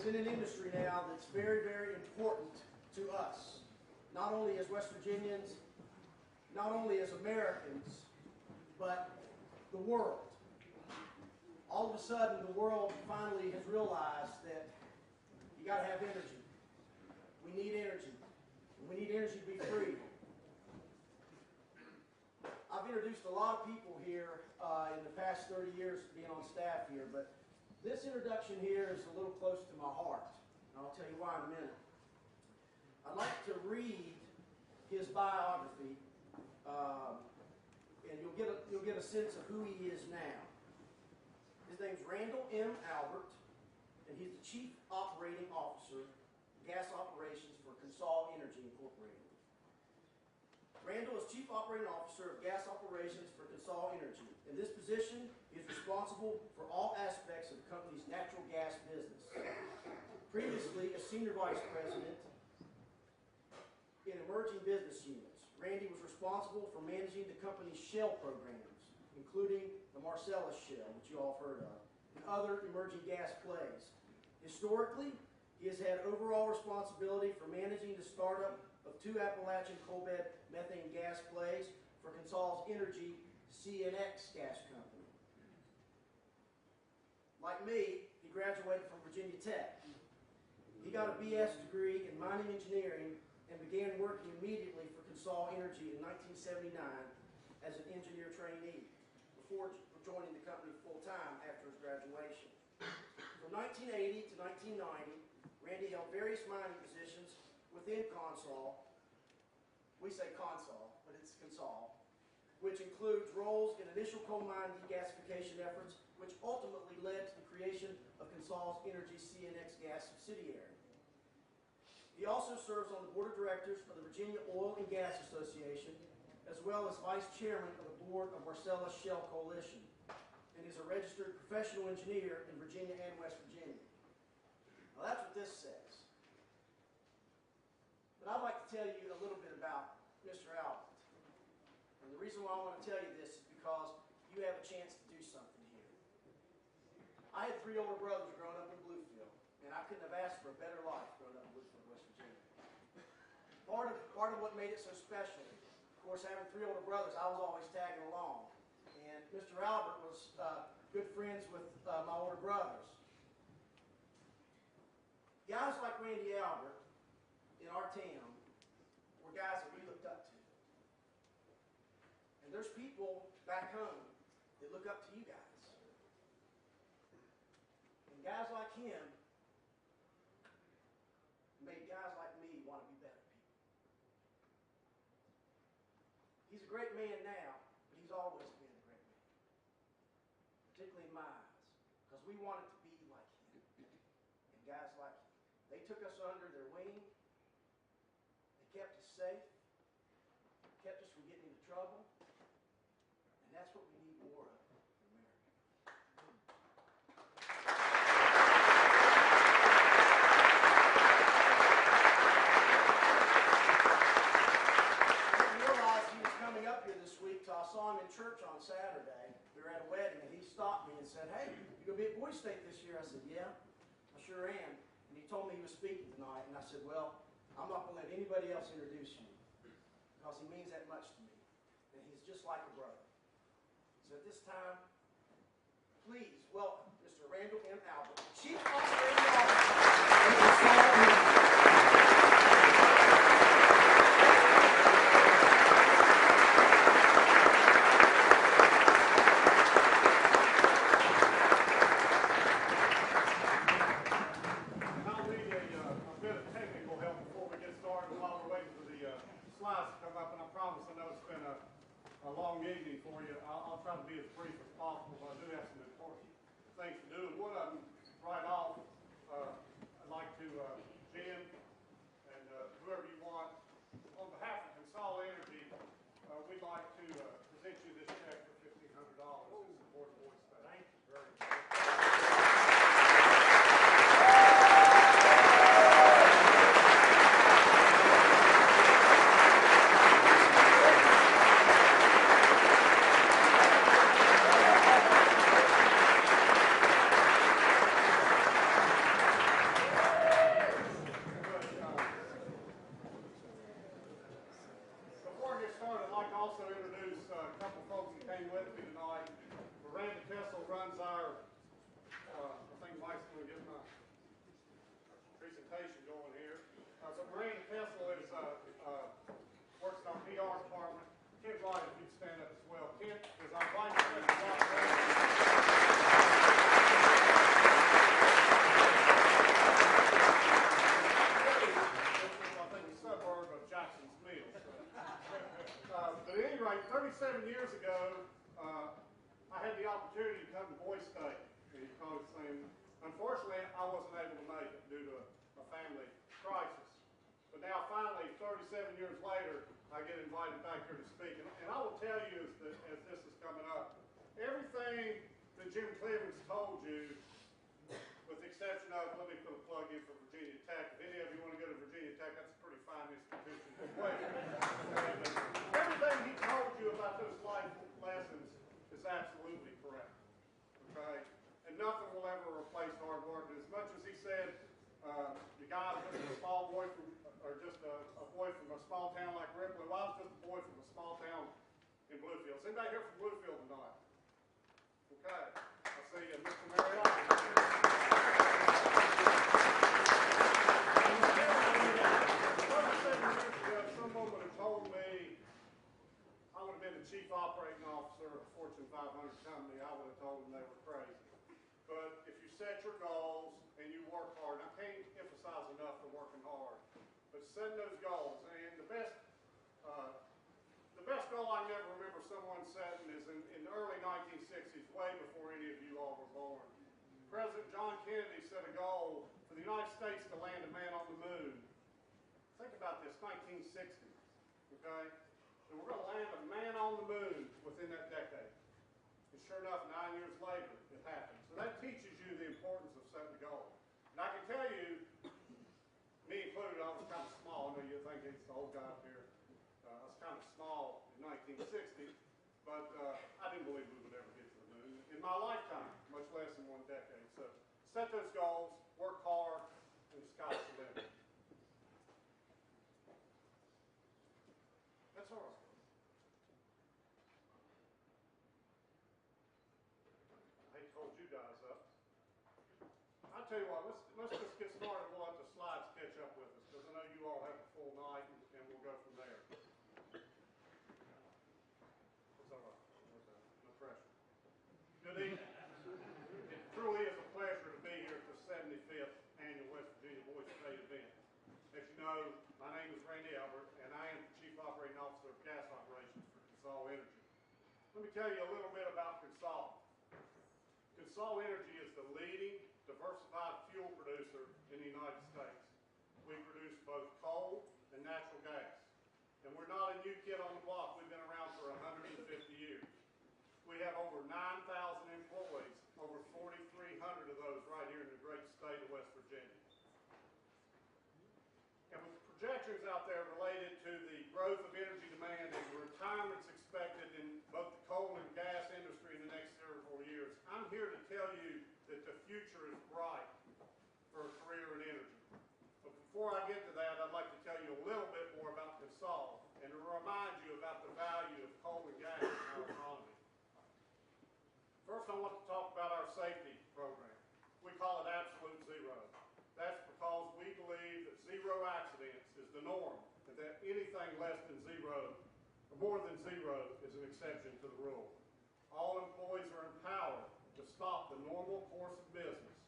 is in an industry now that's very, very important to us, not only as West Virginians, not only as Americans, but the world. All of a sudden, the world finally has realized that you got to have energy. We need energy. We need energy to be free. I've introduced a lot of people here in the past 30 years being on staff here, but this introduction here is a little close to my heart, and I'll tell you why in a minute. I'd like to read his biography, and you'll get a sense of who he is now. His name's Randall M. Albert, and he's the Chief Operating Officer, Gas Operations for Consol Energy Incorporated. Randall is Chief Operating Officer of Gas Operations for Consol Energy. In this position, he is responsible for all aspects of the company's natural gas business. Previously, as Senior Vice President in emerging business units, Randy was responsible for managing the company's shale programs, including the Marcellus Shale, which you all have heard of, and other emerging gas plays. Historically, he has had overall responsibility for managing the startup of 2 Appalachian coal bed methane gas plays for Consol's Energy CNX gas company. Like me, he graduated from Virginia Tech. He got a BS degree in mining engineering and began working immediately for Consol Energy in 1979 as an engineer trainee before joining the company full-time after his graduation. From 1980 to 1990, Randy held various mining positions within Consol. We say Consol, but it's Consol, which includes roles in initial coal mine degasification efforts, which ultimately led to the creation of Consol's Energy CNX gas subsidiary. He also serves on the board of directors for the Virginia Oil and Gas Association, as well as vice chairman of the board of Marcellus Shale Coalition, and is a registered professional engineer in Virginia and West Virginia. Now that's what this says. But I'd like to tell you a little bit about Mr. Albert. And the reason why I want to tell you this is because you have a chance to do something here. I had 3 older brothers growing up in Bluefield, and I couldn't have asked for a better life growing up in Bluefield, West Virginia. Part of what made it so special, of course, having 3 older brothers, I was always tagging along. And Mr. Albert was good friends with my older brothers. Guys like Randy Albert in our town were guys that we looked up to. And there's people back home that look up to you guys. And guys like him made guys like me want to be better people. He's a great man now, but he's always been a great man. Particularly in my eyes, because we wanted to be like him. And guys like him. They took us under their wing. They kept us safe. Kept us from getting into trouble. And that's what we need more of in America. I didn't realize he was coming up here this week till I saw him in church on Saturday. We were at a wedding, and he stopped me and said, "Hey, you going to be at Boys State this year?" I said, "Yeah, I sure am." And he told me he was speaking tonight, and I said, "Well, I'm not going to let anybody else introduce you because he means that much to me. And he's just like a brother." So at this time, please welcome Mr. Randall M. Albert, Chief Operating Officer. Slides to come up, and I promise I know it's been a long evening for you. I'll try to be as brief as possible. presentation going here. So Miranda Kessel is works in our PR department. Kent Wright, if you'd stand up as well. Kent is our vice president of operations. I think a suburb of Jackson's Mills. But at any rate, 37 years ago, I had the opportunity to come to Boise State in college thing. Unfortunately, I wasn't able to make it due to a family crisis. But now, finally, 37 years later, I get invited back here to speak. And I will tell you, as this is coming up, everything that Jim Clemens told you, with the exception of, let me put a plug in for Virginia Tech. If any of you want to go to Virginia Tech, that's a pretty fine institution as well. Everything he told you about those life lessons is absolutely correct. Okay? And nothing will ever replace hard work. And as much as he said, the guy was just a small boy from, or just a boy from a small town like Ripley, well, I was just a boy from a small town in Bluefield. Is anybody here from Bluefield tonight? Okay. I see you, Mr. Marriott. 37 years ago, someone would have told me I would have been the chief operating officer of a Fortune 500 company. I would have told them they were crazy. But if you set your goals and you work hard, and I can't emphasize enough the working hard, but setting those goals, and the best goal I never remember someone setting is in the early 1960s, way before any of you all were born. President John Kennedy set a goal for the United States to land a man on the moon. Think about this, 1960, okay? And we're going to land a man on the moon within that decade. And sure enough, 9 years later, it happened. So that teaches you the importance of setting a goal. And I can tell you, me included, I was kind of small. I know you think it's the old guy up here. I was kind of small in 1960, but I didn't believe we would ever get to the moon in my lifetime, much less in one decade. So set those goals, work hard, and the sky's the limit. That's all right. I hate to hold you guys up. I'll tell you what, let's just get started. We'll let the slides catch up with us, because I know you all have a full night, and we'll go from there. It's all right. No pressure. Good evening. It truly is a pleasure to be here at the 75th Annual West Virginia Boys State event. As you know, my name is Randy Albert, and I am the Chief Operating Officer of Gas Operations for Consol Energy. Let me tell you a little bit about Consol. Consol Energy is the leading diversified fuel producer in the United States. We produce both coal and natural gas. And we're not a new kid on the block. We've been around for 150 years. We have over 9,000 employees, over 4,300 of those right here in the great state of West Virginia. And with projections out there related to the growth of energy demand and the retirements expected in both the coal and gas industry in the next 3 or 4 years, I'm here to tell you that the future is bright for a career in energy. But before I get to that, I'd like to tell you a little bit more about Consol and to remind you about the value of coal and gas in our economy. First, I want to talk about our safety program. We call it Absolute Zero. That's because we believe that zero accidents is the norm, and that anything less than zero, or more than zero, is an exception to the rule. All employees are empowered to stop the normal course of business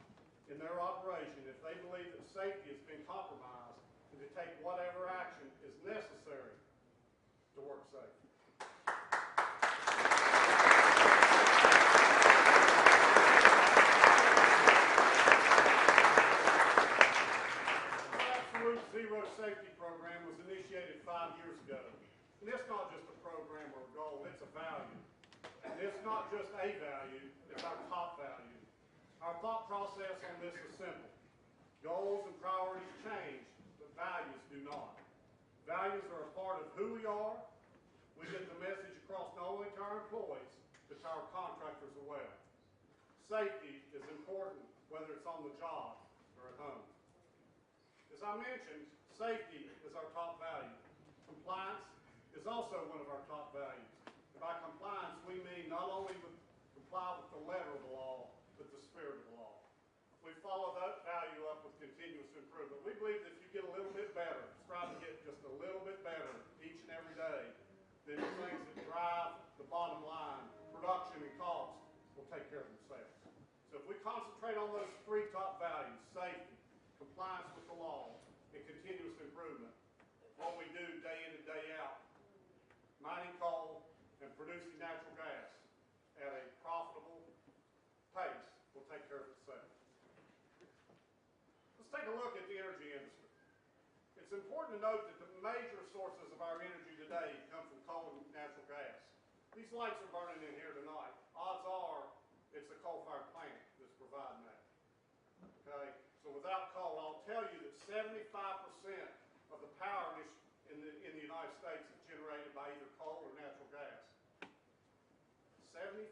in their operation if they believe that safety has been compromised, and to take whatever action is necessary to work safe. Zero Safety Program was initiated 5 years ago. And it's not just a program or a goal, it's a value. And it's not just a value, it's our top value. Our thought process on this is simple. Goals and priorities change, but values do not. Values are a part of who we are. We get the message across not only to our employees, but to our contractors as well. Safety is important, whether it's on the job or at home. As I mentioned, safety is our top value. Compliance is also one of our top values. And by compliance, we mean not only comply with the letter of the law, but the spirit of the law. We follow that value up with continuous improvement. We bottom line, production and cost, will take care of themselves. So if we concentrate on those three top values, safety, compliance with the law, and continuous improvement, what we do day in and day out, mining coal and producing natural gas at a profitable pace, will take care of itself. Let's take a look at the energy industry. It's important to note that the major sources of our energy today come from coal and natural gas. These lights are burning in here tonight. Odds are it's a coal-fired plant that's providing that. Okay? So without coal, I'll tell you that 75% of the power in the United States is generated by either coal or natural gas. 75%.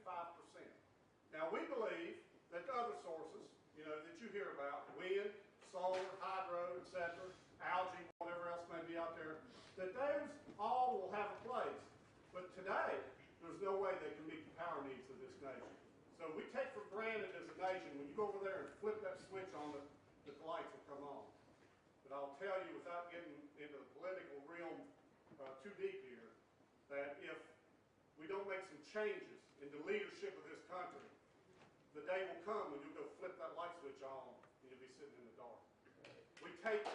Now we believe that other sources, that you hear about, wind, solar, hydro, etc., algae, whatever else may be out there, that those all will have a place. But today, there's no way they can meet the power needs of this nation. So we take for granted as a nation, when you go over there and flip that switch on, that the lights will come on. But I'll tell you, without getting into the political realm too deep here, that if we don't make some changes in the leadership of this country, the day will come when you'll go flip that light switch on and you'll be sitting in the dark. We take...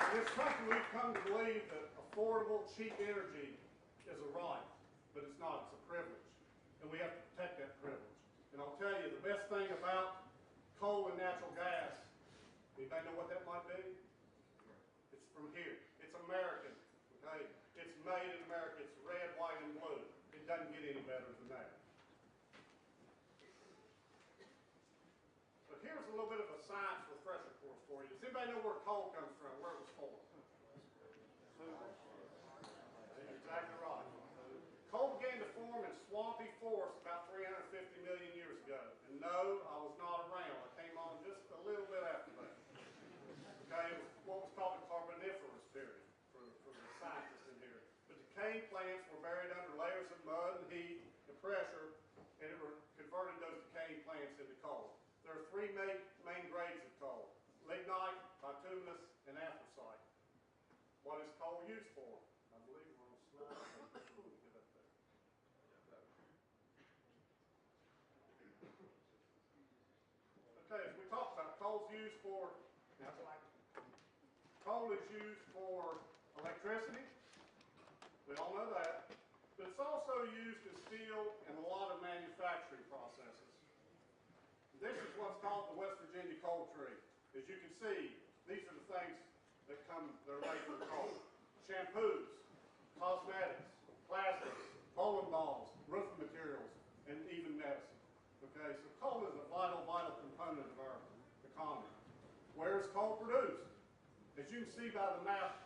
In this country, we've come to believe that affordable, cheap energy is a right, but it's not. It's a privilege. And we have to protect that privilege. And I'll tell you, the best thing about coal and natural gas, anybody know what that might be? It's from here. It's American. Okay? It's made in America. It's red, white, and blue. It doesn't get any better than that. So here's a little bit of a science refresher course for you. Does anybody know where coal comes from? Where it was formed? Exactly right. Coal began to form in swampy forests about 350 million years ago. And no, I was not around. I came on just a little bit after that. Okay, it was what was called the Carboniferous period for the scientists in here. But decaying plants were buried under layers of mud and heat and pressure, and it converted those decaying plants into coal. There are three main grades of coal: lignite, bituminous, and anthracite. What is coal used for? I believe we're on slide. Get up there. Okay, as we talked about, coal is used for electricity. We all know that. But it's also used in steel and a lot of manufacturing processes. This is what's called the West Virginia coal tree. As you can see, these are the things that are made from coal. Shampoos, cosmetics, plastics, bowling balls, roofing materials, and even medicine. Okay, so coal is a vital component of our economy. Where is coal produced? As you can see by the map,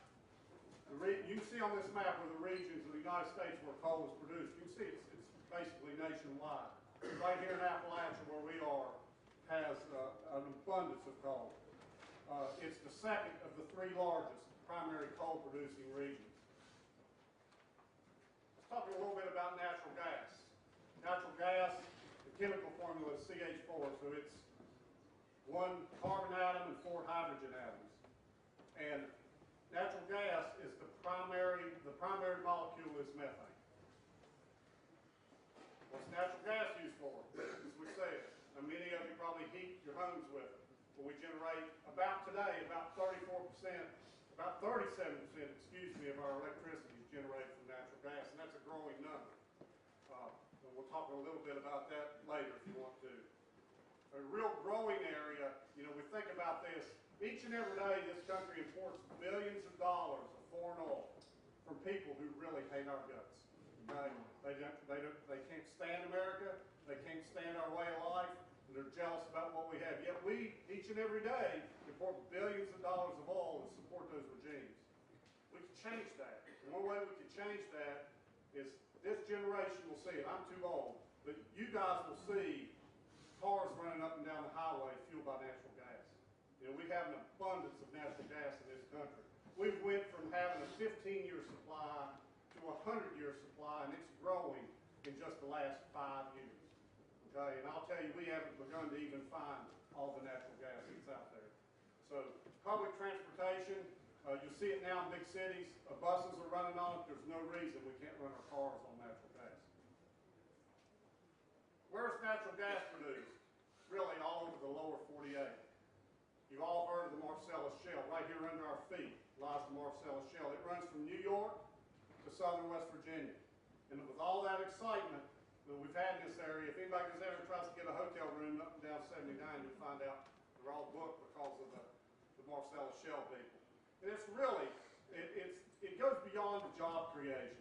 you can see on this map where the regions of the United States where coal is produced. You can see it's basically nationwide. Right here in Appalachia, where we are, has an abundance of coal. It's the second of the three largest primary coal-producing regions. Let's talk a little bit about natural gas. Natural gas, the chemical formula is CH4, so it's one carbon atom and four hydrogen atoms. And natural gas is the primary molecule is methane. What's natural gas used for? As we said, and many of you probably heat your homes with it. But we generate about 37%, of our electricity is generated from natural gas, and that's a growing number. And we'll talk a little bit about that later if you want to. A real growing area, we think about this. Each and every day, this country imports billions of dollars of foreign oil from people who really hate our guts. Okay? They can't stand America. They can't stand our way of life. And they're jealous about what we have. Yet we, each and every day, import billions of dollars of oil to support those regimes. We can change that. And one way we can change that is this generation will see it. I'm too old. But you guys will see cars running up and down the highway fueled by natural gas. We have an abundance of natural gas in this country. We went from having a 15-year supply to a 100-year supply, and it's growing in just the last 5 years. Okay, and I'll tell you, we haven't begun to even find all the natural gas that's out there. So public transportation, you see it now in big cities. Buses are running on it. There's no reason we can't run our cars on natural gas. Where's natural gas produced? Really all over the lower 48. You've all heard of the Marcellus Shale. Right here under our feet lies the Marcellus Shale. It runs from New York to southern West Virginia. And with all that excitement that we've had in this area, if anybody ever tries to get a hotel room up and down 79, you'll find out they're all booked because of the Marcellus Shale people. And it's really, it goes beyond the job creation.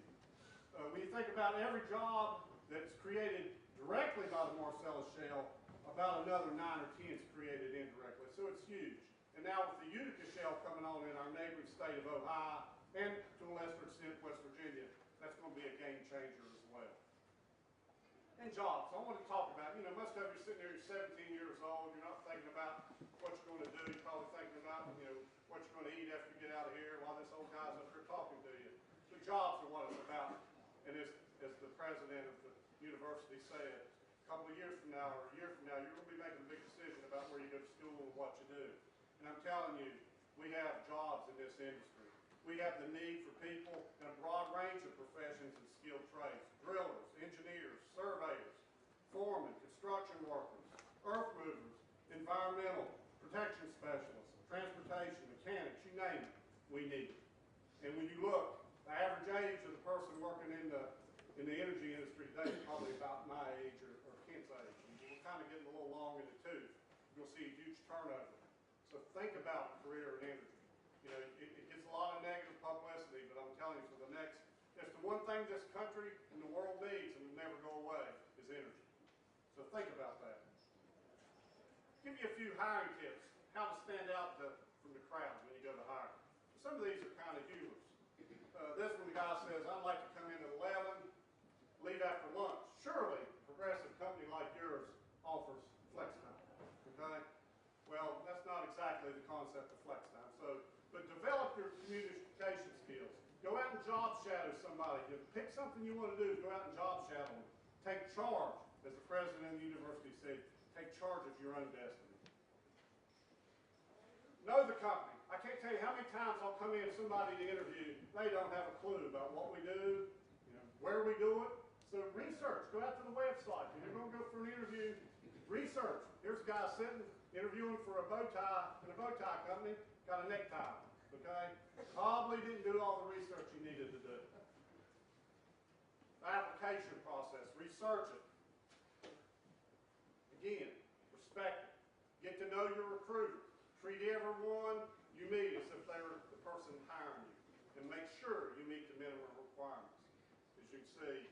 When you think about every job that's created directly by the Marcellus Shale, about another 9 or 10 is created indirectly. So it's huge. And now with the Utica Shale coming on in our neighboring state of Ohio, and to a lesser extent West Virginia, that's going to be a game changer as well. And jobs. I want to talk about, most of you sitting here, you're 17 years old, you're not thinking about what you're going to do, you're probably thinking about, what you're going to eat after you get out of here while this old guy's up here talking to you. The jobs are what it's about. And as the president of the university said, a couple of years from now or a year from now, you're going to be making a big decision about where you go to school and what you do. And I'm telling you, we have jobs in this industry. We have the need for people in a broad range of professions and skilled trades. Drillers, engineers, surveyors, foremen, construction workers, earth movers, environmental, protection specialists, transportation, mechanics, you name it, we need it. And when you look, the average age of the person working in the energy industry today is probably about my age or Kent's age. And we're kind of getting a little long in the tooth. You'll see a huge turnover. So think about a career in energy. It gets a lot of negative publicity, but I'm telling you, for the next, that's the one thing this country and the world needs and will never go away is energy. So think about that. Give you a few hiring tips, how to stand out from the crowd when you go to hire. Some of these are kind of humorous. This one, the guy says, I'd like to come in at 11, leave after lunch. Surely, a progressive company like yours offers flex time. Okay? Well, that's not exactly the concept of flex time. But develop your communication skills. Go out and job shadow somebody. Pick something you want to do. Go out and job shadow them. Take charge, as the president of the university said. Take charge of your own destiny. Know the company. I can't tell you how many times I'll come in somebody to interview. They don't have a clue about what we do, where we do it. So research. Go out to the website. If you're going to go for an interview, research. Here's a guy sitting, interviewing for a bow tie in a bow tie company, got a necktie. Okay? Probably didn't do all the research you needed to do. The application process. Research it. Again, respect it. Get to know your recruiter. Treat everyone you meet as if they were the person hiring you. And make sure you meet the minimum requirements. As you can see,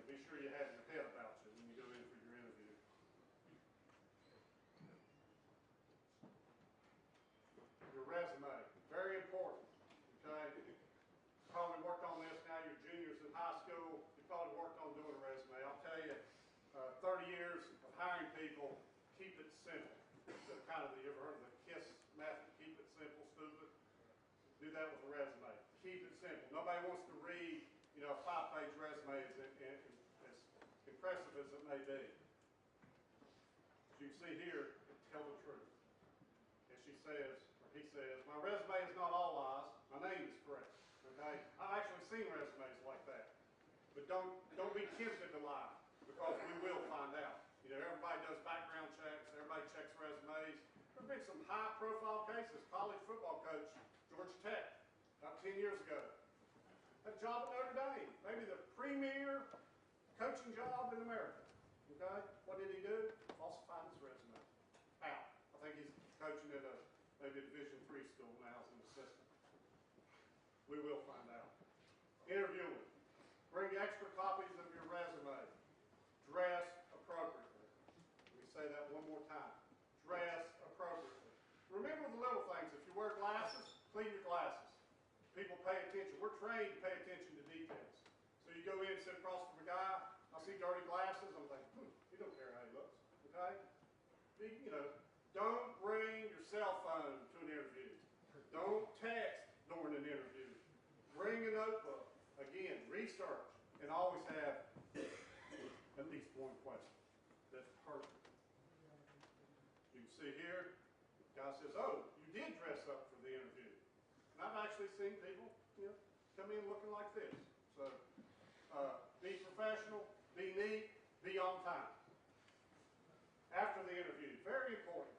be sure you have your head about you when you go in for your interview. Your resume, very important. Okay? You probably worked on this now, you're juniors in high school, you probably worked on doing a resume. I'll tell you, 30 years of hiring people, keep it simple. So you ever heard of the KISS method? Keep it simple, stupid. Do that with a resume. Keep it simple. Nobody wants to read, a 5-page resume as impressive as it may be. As you can see here, tell the truth. And she says, or he says, my resume is not all lies. My name is correct. Okay? I've actually seen resumes like that. But don't be tempted to lie, because we will find out. Everybody does background checks. Everybody checks resumes. There have been some high-profile cases. College football coach, Georgia Tech, about 10 years ago, had a job at Notre Dame, maybe the premier coaching job in America. Okay? What did he do? Falsified his resume. Out. I think he's coaching at maybe a Division III school now as an assistant. We will find out. Interviewing. Bring extra copies of your resume. Dress appropriately. Let me say that one more time. Dress appropriately. Remember the little things. If you wear glasses, clean your glasses. People pay attention. We're trained to pay attention to details. So you go in and sit across from a guy, I see dirty glasses, I'm thinking, he don't care how he looks. Okay? Don't bring your cell phone to an interview. Don't text during an interview. Bring a notebook. Again, research. And always have at least one question. That's perfect. You can see here, the guy says, oh, you did actually seen people, come in looking like this. So be professional, be neat, be on time. After the interview, very important.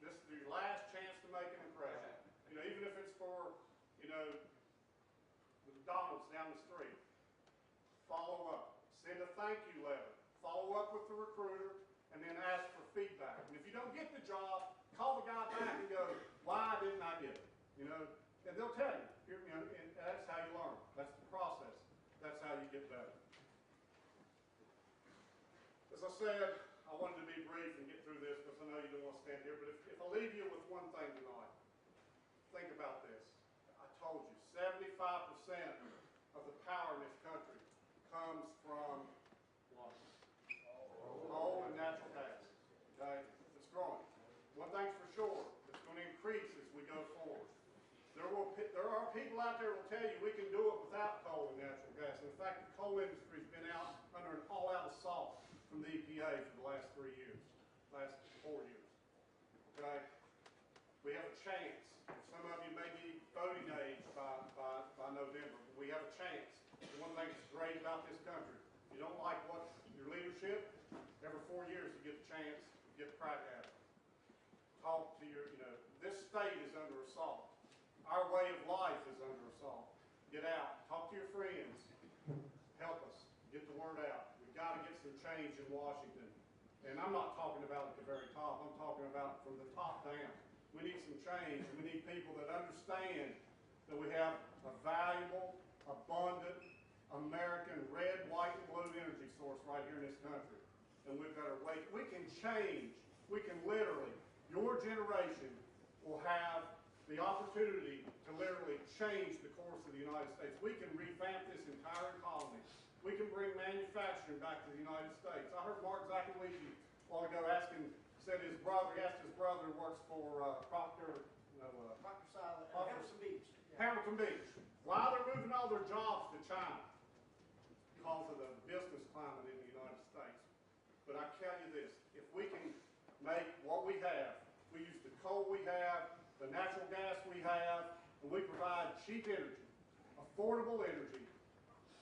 This is your last chance to make an impression. Even if it's for, the McDonald's down the street. Follow up. Send a thank you letter. Follow up with the recruiter, and then ask for feedback. And if you don't get the job, call the guy back and go, why didn't I get it? And they'll tell you. And that's how you learn. That's the process. That's how you get better. As I said, I wanted to be brief and get through this because I know you don't want to stand here, but if I leave you with one thing tonight, think about this. I told you, 75% of the power in this country comes from coal and natural gas. Okay? It's growing. One thing's for sure, it's going to increase as we go forward. There are people out there who will tell you we can do it without coal and natural gas. In fact, the coal industry's been out under an all-out assault from the EPA for the last 3 years, last 4 years. Okay? We have a chance. Some of you may be voting age by November, but we have a chance. And one thing that's great about this country, if you don't like what your leadership, every 4 years you get a chance to get a crack at it. Talk to your, this state is under assault. Our way of life is under assault. Get out. Talk to your friends. Help us. Get the word out. We've got to get some change in Washington. And I'm not talking about at the very top. I'm talking about from the top down. We need some change. We need people that understand that we have a valuable, abundant, American red, white, and blue energy source right here in this country. And we've got to wait. We can change. We can literally, your generation will have the opportunity to literally change the course of the United States. We can revamp this entire economy. We can bring manufacturing back to the United States. I heard Mark Zaccalucci a while ago asking, said his brother, he asked his brother who works for Procter Silent, Hamilton Beach. Yeah. Hamilton Beach. Why they're moving all their jobs to China? Because of the business climate in the United States. But I tell you this, if we can make what we have, we use the coal we have, the natural gas we have, and we provide cheap energy, affordable energy,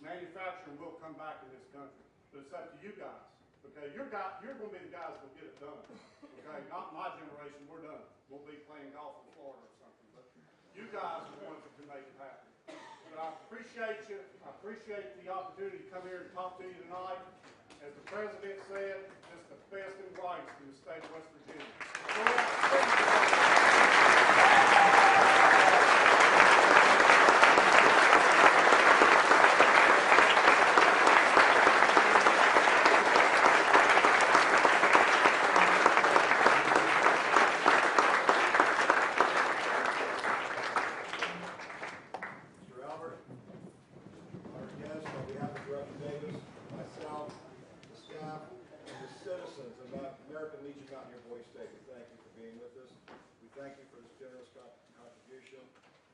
manufacturing will come back in this country. But it's up to you guys. Okay, you're going to be the guys that will get it done. Okay, not my generation, we're done. We'll be playing golf in Florida or something. But you guys are the ones that can make it happen. But I appreciate you. I appreciate the opportunity to come here and talk to you tonight. As the President said, it's the best and brightest in the state of West Virginia. Thank you for this generous contribution,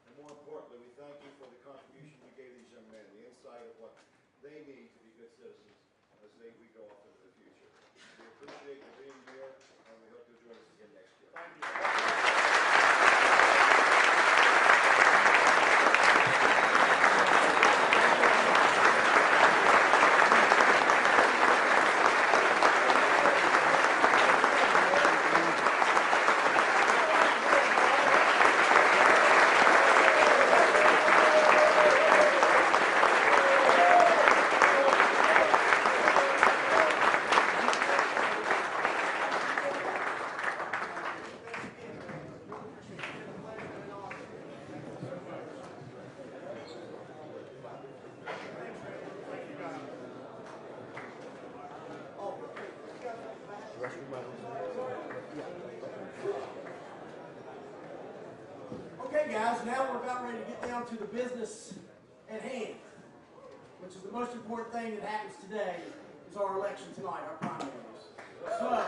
and more importantly, we thank you for the contribution you gave these young men, the insight of what they need to be good citizens as we go off into the future. We appreciate you being here, and we hope you'll join us again next year. Thank you. Okay, guys, now we're about ready to get down to the business at hand, which is the most important thing that happens today is our election tonight, our primaries. So,